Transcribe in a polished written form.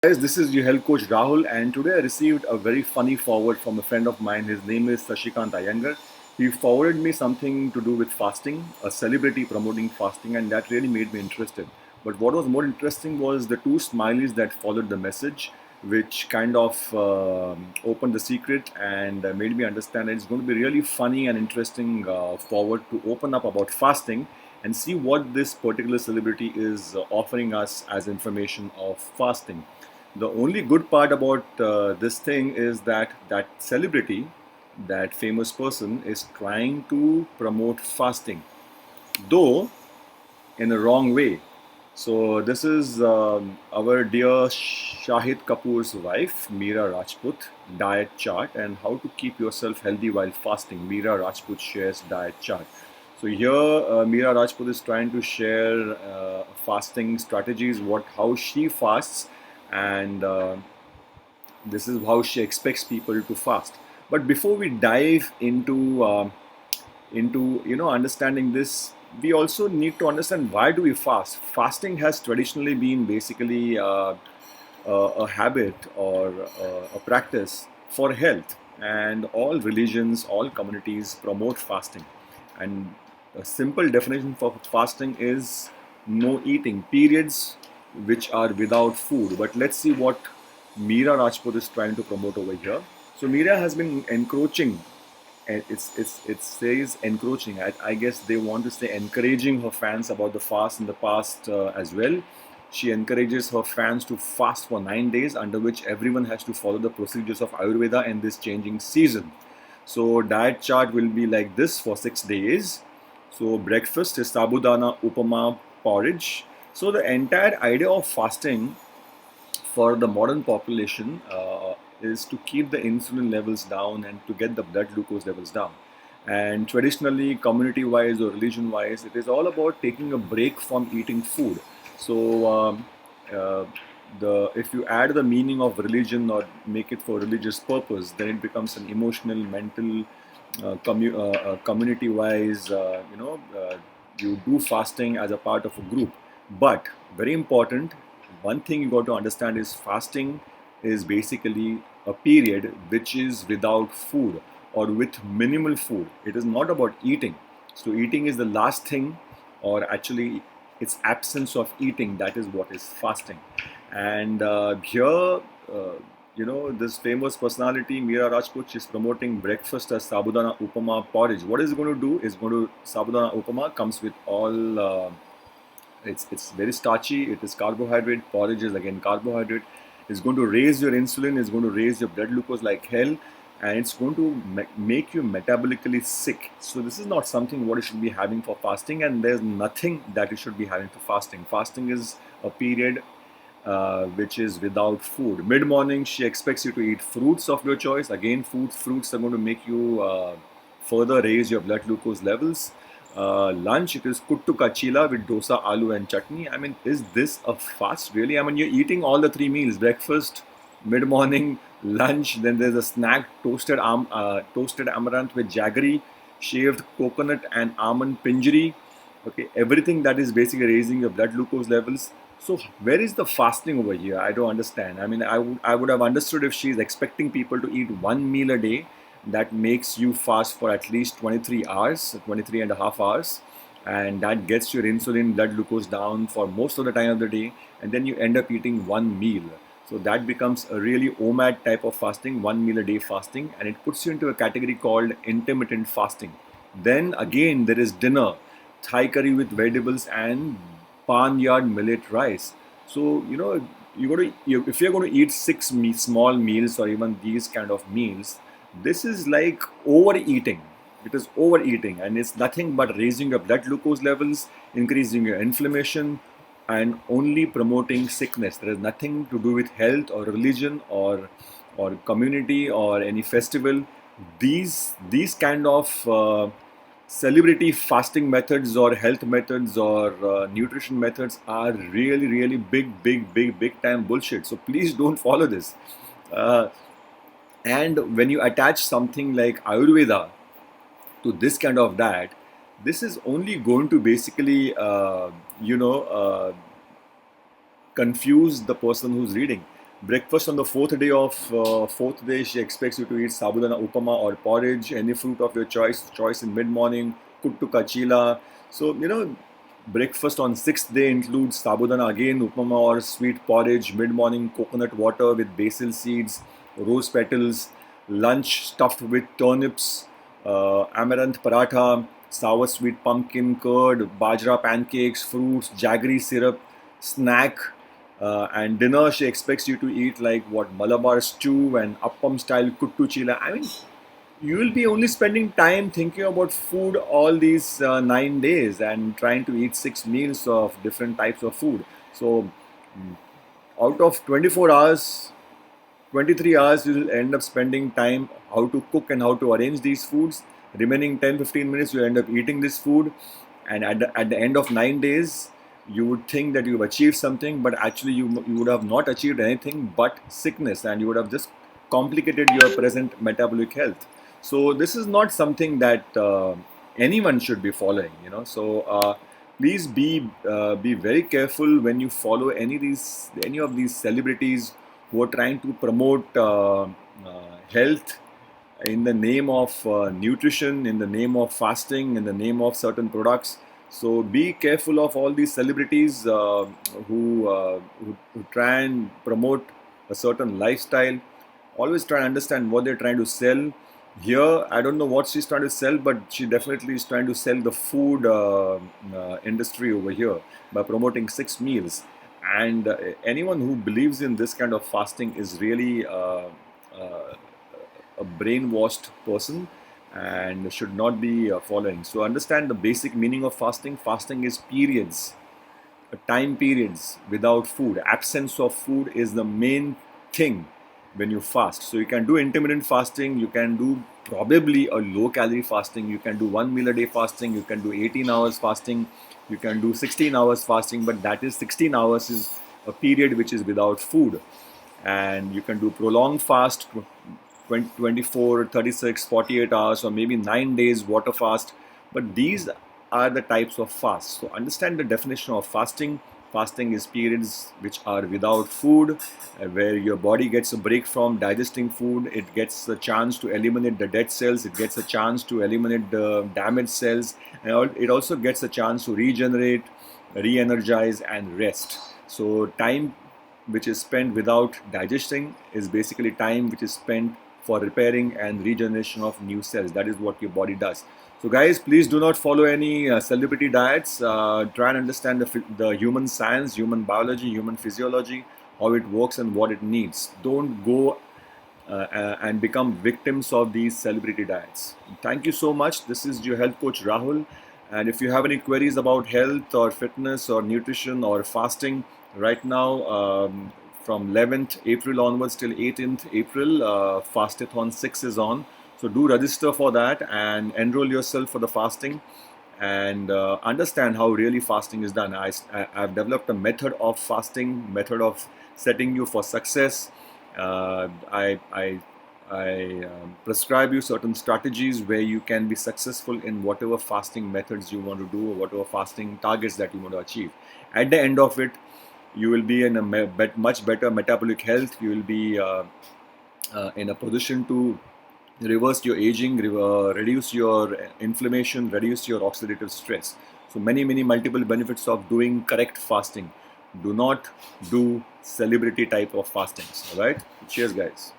Guys, this is your health coach Rahul, and today I received a very funny forward from a friend of mine. His name is Sashikant Iyengar. He forwarded me something to do with fasting, a celebrity promoting fasting, and that really made me interested. But what was more interesting was the two smileys that followed the message, which kind of opened the secret and made me understand that it's going to be really funny and interesting forward to open up about fasting and see what this particular celebrity is offering us as information of fasting. The only good part about this thing is that that celebrity, that famous person, is trying to promote fasting, though in a wrong way. So this is our dear Shahid Kapoor's wife, Meera Rajput, diet chart and how to keep yourself healthy while fasting. Meera Rajput shares diet chart. So here, Meera Rajput is trying to share fasting strategies, how she fasts, and this is how she expects people to fast. But before we dive into understanding this, we also need to understand why do we fast. Fasting has traditionally been basically a habit or a practice for health, and all religions, all communities promote fasting. And a simple definition for fasting is no eating periods which are without food. But let's see what Meera Rajput is trying to promote over here. So Meera has been encroaching, and it says encroaching. I guess they want to say encouraging her fans about the fast in the past as well. She encourages her fans to fast for 9 days, under which everyone has to follow the procedures of Ayurveda in this changing season. So diet chart will be like this for 6 days. So breakfast is sabudana upama porridge. So the entire idea of fasting for the modern population is to keep the insulin levels down and to get the blood glucose levels down. And traditionally, community wise or religion wise, it is all about taking a break from eating food. So, uh, if you add the meaning of religion or make it for religious purpose, then it becomes an emotional, mental, community wise. You do fasting as a part of a group, but very important, one thing you got to understand is fasting is basically a period which is without food or with minimal food. It is not about eating. So eating is the last thing, or actually it's absence of eating, that is what is fasting. And here, this famous personality Meera Rajput is promoting breakfast as sabudana upama porridge. What is it going to do is going to sabudana upama comes with all it's very starchy. It is carbohydrate. Porridge is again carbohydrate. It's going to raise your insulin. It's going to raise your blood glucose like hell, and it's going to make you metabolically sick. So this is not something what you should be having for fasting, and there's nothing that you should be having for fasting. Fasting is a period which is without food. Mid morning, she expects you to eat fruits of your choice. Again, fruits are going to make you further raise your blood glucose levels. Lunch, it is kuttu kachila with dosa, aloo, and chutney. I mean, is this a fast really? I mean, you're eating all the three meals: breakfast, mid morning, lunch. Then there's a snack: toasted amaranth with jaggery, shaved coconut, and almond pinjri. Okay, everything that is basically raising your blood glucose levels. So where is the fasting over here? I don't understand. I mean, I would have understood if she's expecting people to eat one meal a day that makes you fast for at least 23 hours, 23 and a half hours, and that gets your insulin blood glucose down for most of the time of the day, and then you end up eating one meal. So that becomes a really OMAD type of fasting, one meal a day fasting, and it puts you into a category called intermittent fasting. Then again, there is dinner, Thai curry with vegetables and barnyard millet rice. So if you're going to eat small meals or even these kind of meals, this is like overeating. It is overeating, and it's nothing but raising your blood glucose levels, increasing your inflammation, and only promoting sickness. There is nothing to do with health or religion or community or any festival. These kind of celebrity fasting methods or health methods or nutrition methods are really really big time bullshit. So please don't follow this. Uh, and when you attach something like Ayurveda to this kind of diet, this is only going to basically confuse the person who's reading. Breakfast on the fourth day, she expects you to eat sabudana upama or porridge, any fruit of your choice in mid morning, kuttu kachila. So breakfast on sixth day includes sabudana again, upama or sweet porridge, mid morning coconut water with basil seeds, rose petals, lunch stuffed with turnips, amaranth paratha, sour sweet pumpkin curd, bajra pancakes, fruits, jaggery syrup, snack, and dinner, she expects you to eat like what Malabar stew and appam style kuttu chila. I mean, you will be only spending time thinking about food all these 9 days and trying to eat 6 meals of different types of food. So, out of 24 hours, 23 hours, you will end up spending time how to cook and how to arrange these foods. Remaining 10-15 minutes, you end up eating this food. And at the end of 9 days, you would think that you've achieved something, but actually, you would have not achieved anything but sickness, and you would have just complicated your present metabolic health. So, this is not something that anyone should be following, So, please be very careful when you follow any of these celebrities who are trying to promote health in the name of nutrition, in the name of fasting, in the name of certain products. So be careful of all these celebrities who try and promote a certain lifestyle. Always try and understand what they're trying to sell. Here, I don't know what she's trying to sell, but she definitely is trying to sell the food industry over here by promoting 6 meals. And anyone who believes in this kind of fasting is really uh, a brainwashed person and should not be following. So understand the basic meaning of fasting. Fasting is periods, time periods without food. Absence of food is the main thing when you fast. So you can do intermittent fasting, you can do probably a low calorie fasting, you can do 1 meal a day fasting, you can do 18 hours fasting, you can do 16 hours fasting, but that is 16 hours is a period which is without food. And you can do prolonged fast, 20, 24, 36, 48 hours, or maybe 9 days water fast. But these are the types of fast. So understand the definition of fasting. Fasting is periods which are without food, where your body gets a break from digesting food. It gets a chance to eliminate the dead cells. It gets a chance to eliminate the damaged cells. And it also gets a chance to regenerate, re-energize, and rest. So time which is spent without digesting is basically time which is spent for repairing and regeneration of new cells. That is what your body does. So, guys, please do not follow any celebrity diets. Try and understand the human science, human biology, human physiology, how it works and what it needs. Don't go and become victims of these celebrity diets. Thank you so much. This is your health coach Rahul. And if you have any queries about health or fitness or nutrition or fasting, right now from 11th April onwards till 18th April, Fastathon 6 is on. So do register for that and enroll yourself for the fasting and understand how really fasting is done. I've developed a method of fasting, method of setting you for success. I prescribe you certain strategies where you can be successful in whatever fasting methods you want to do or whatever fasting targets that you want to achieve. At the end of it, you will be in a much better metabolic health. You will be in a position to reverse your aging, reduce your inflammation, reduce your oxidative stress. So many multiple benefits of doing correct fasting. Do not do celebrity type of fastings. All right. Cheers, guys.